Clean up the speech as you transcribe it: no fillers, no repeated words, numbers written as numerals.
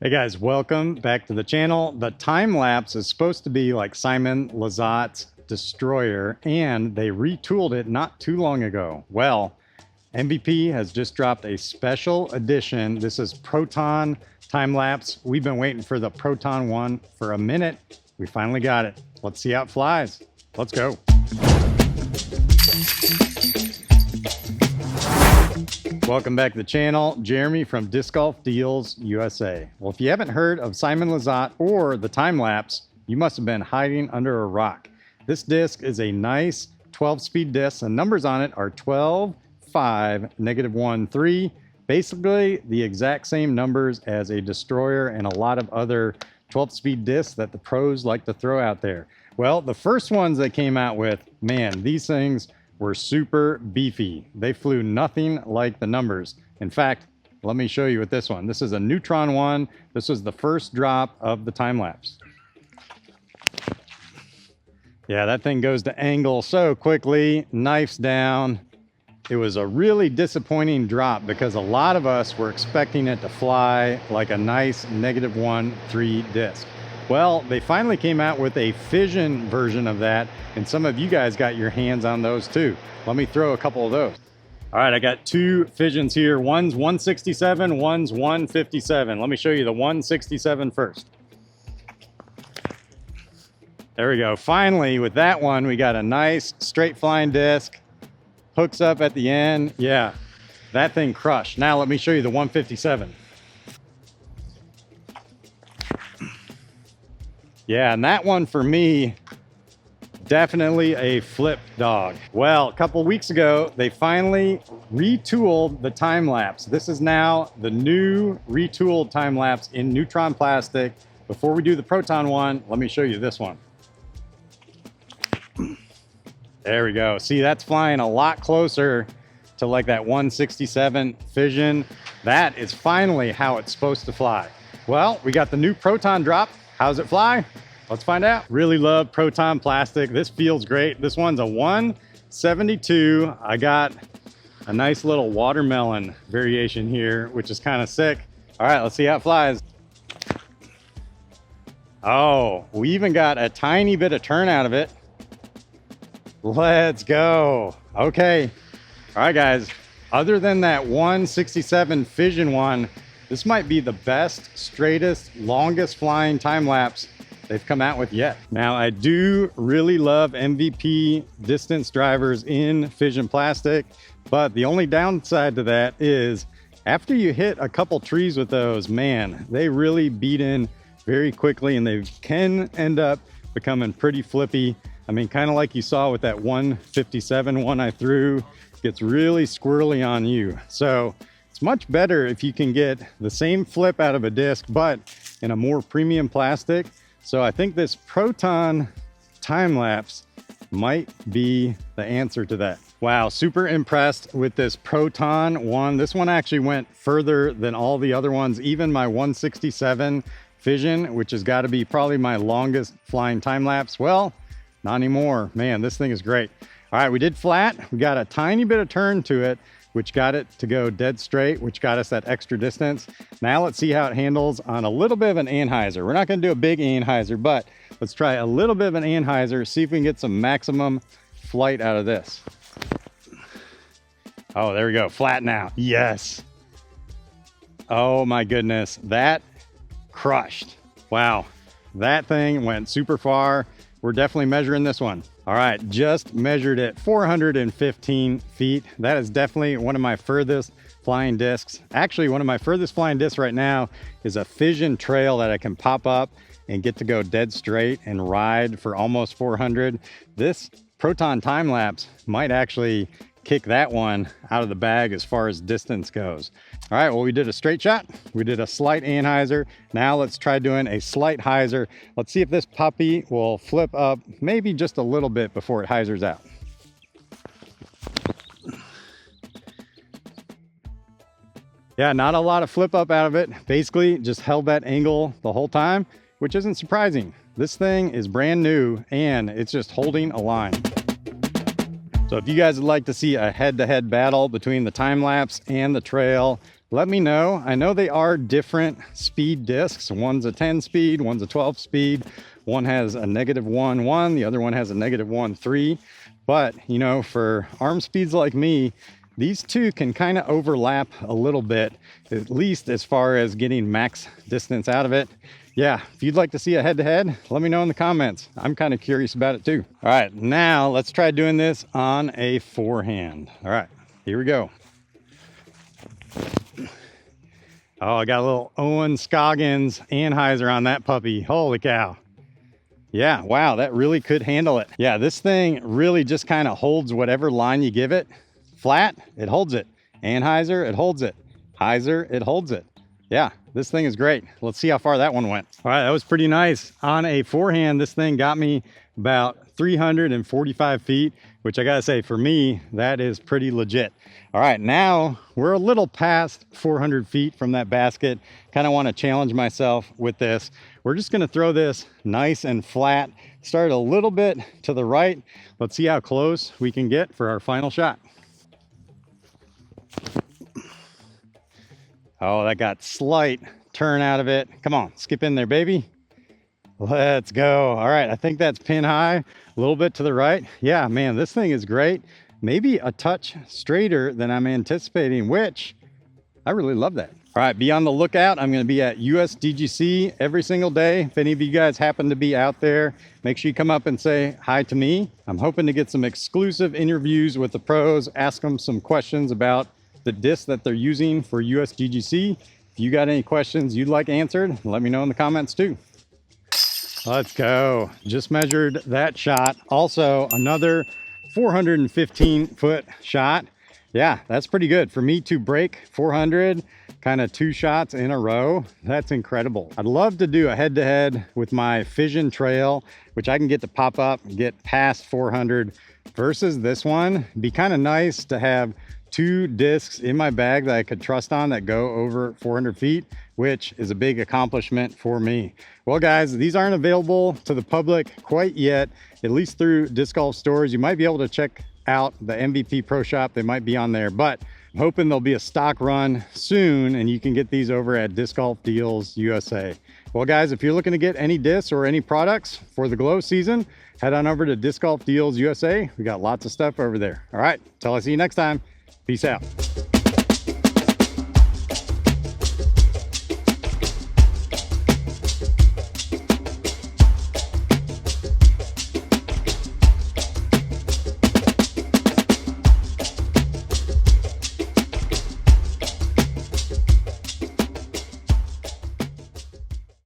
Hey guys, welcome back to the channel. The time-lapse is supposed to be like Simon Lizotte's Destroyer, and they retooled it not too long ago. Well, MVP has just dropped a special edition. This is Proton Time-Lapse. We've been waiting for the Proton one for a minute. We finally got it. Let's see how it flies. Let's go. Welcome back to the channel. Jeremy from Disc Golf Deals USA. Well, if you haven't heard of Simon Lizotte or the time-lapse, you must have been hiding under a rock. This disc is a nice 12-speed disc. The numbers on it are 12, 5, -1, 3. Basically the exact same numbers as a Destroyer and a lot of other 12-speed discs that the pros like to throw out there. Well, the first ones they came out with, man, these things were super beefy. They flew nothing like the numbers. In fact, let me show you with this one. This is a Neutron one. This was the first drop of the time-lapse. Yeah, that thing goes to angle so quickly, knifes down. It was a really disappointing drop because a lot of us were expecting it to fly like a nice -1, 3 disc. Well, they finally came out with a fission version of that, and some of you guys got your hands on those too. Let me throw a couple of those. All right, I got two fissions here. One's 167, one's 157. Let me show you the 167 first. There we go. Finally, with that one, we got a nice straight flying disc. Hooks up at the end. Yeah, that thing crushed. Now let me show you the 157. Yeah, and that one for me, definitely a flip dog. Well, a couple weeks ago, they finally retooled the time-lapse. This is now the new retooled time-lapse in Neutron plastic. Before we do the Proton one, let me show you this one. There we go. See, that's flying a lot closer to like that 167 fission. That is finally how it's supposed to fly. Well, we got the new Proton drop. How's it fly? Let's find out. Really love Proton plastic. This feels great. This one's a 172. I got a nice little watermelon variation here, which is kind of sick. All right, let's see how it flies. Oh, we even got a tiny bit of turn out of it. Let's go. Okay. All right, guys. Other than that 167 fission one, this might be the best, straightest, longest flying time-lapse they've come out with yet. Now, I do really love MVP distance drivers in fission plastic, but the only downside to that is after you hit a couple trees with those, man, they really beat in very quickly and they can end up becoming pretty flippy. I mean, kind of like you saw with that 157 one I threw, gets really squirrely on you. So it's much better if you can get the same flip out of a disc, but in a more premium plastic. So I think this Proton time-lapse might be the answer to that. Wow, super impressed with this Proton one. This one actually went further than all the other ones, even my 167 fission, which has got to be probably my longest flying time-lapse. Well, not anymore. Man, this thing is great. All right, we did flat. We got a tiny bit of turn to it, which got it to go dead straight, which got us that extra distance. Now let's see how it handles on a little bit of an anhyzer. We're not gonna do a big anhyzer, but let's try a little bit of an anhyzer, see if we can get some maximum flight out of this. Oh, there we go, flat now, yes. Oh my goodness, that crushed. Wow, that thing went super far. We're definitely measuring this one. All right, just measured it 415 feet. That is definitely one of my furthest flying discs. Actually, one of my furthest flying discs right now is a fission trail that I can pop up and get to go dead straight and ride for almost 400. This Proton time-lapse might actually kick that one out of the bag as far as distance goes. All right, well, we did a straight shot. We did a slight anhyzer. Now let's try doing a slight hyzer. Let's see if this puppy will flip up maybe just a little bit before it hyzers out. Yeah, not a lot of flip up out of it. Basically just held that angle the whole time, which isn't surprising. This thing is brand new and it's just holding a line. So if you guys would like to see a head-to-head battle between the time-lapse and the trail, let me know. I know they are different speed discs. One's a 10 speed, one's a 12 speed. One has a -1.1, the other one has a -1.3. But, you know, for arm speeds like me, these two can kind of overlap a little bit, at least as far as getting max distance out of it. Yeah, if you'd like to see a head-to-head, let me know in the comments. I'm kind of curious about it too. All right, now let's try doing this on a forehand. All right, here we go. Oh, I got a little Owen Scoggins Anheuser on that puppy. Holy cow. Yeah, wow, that really could handle it. Yeah, this thing really just kind of holds whatever line you give it. Flat, it holds it. Anheuser, it holds it. Heiser, it holds it. Yeah, this thing is great. Let's see how far that one went. All right, that was pretty nice. On a forehand, this thing got me about 345 feet, which I gotta say, for me, that is pretty legit. All right, now we're a little past 400 feet from that basket. Kind of want to challenge myself with this. We're just gonna throw this nice and flat. Start a little bit to the right. Let's see how close we can get for our final shot. Oh, that got slight turn out of it. Come on, skip in there, baby. Let's go. All right, I think that's pin high, a little bit to the right. Yeah, man, this thing is great. Maybe a touch straighter than I'm anticipating, which I really love that. All right, be on the lookout. I'm gonna be at USDGC every single day. If any of you guys happen to be out there, make sure you come up and say hi to me. I'm hoping to get some exclusive interviews with the pros, ask them some questions about the disc that they're using for USDGC. If you got any questions you'd like answered, let me know in the comments too. Let's go. Just measured that shot. Also another 415 foot shot. Yeah, that's pretty good for me to break 400, kind of 2 shots in a row. That's incredible. I'd love to do a head-to-head with my Fission Trail, which I can get to pop up and get past 400 versus this one. It'd be kind of nice to have 2 discs in my bag that I could trust on that go over 400 feet, which is a big accomplishment for me. Well, guys, these aren't available to the public quite yet, at least through disc golf stores. You might be able to check out the MVP Pro Shop. They might be on there, but I'm hoping there'll be a stock run soon and you can get these over at Disc Golf Deals USA. Well, guys, if you're looking to get any discs or any products for the glow season, head on over to Disc Golf Deals USA. We got lots of stuff over there. All right, till I see you next time. Peace out.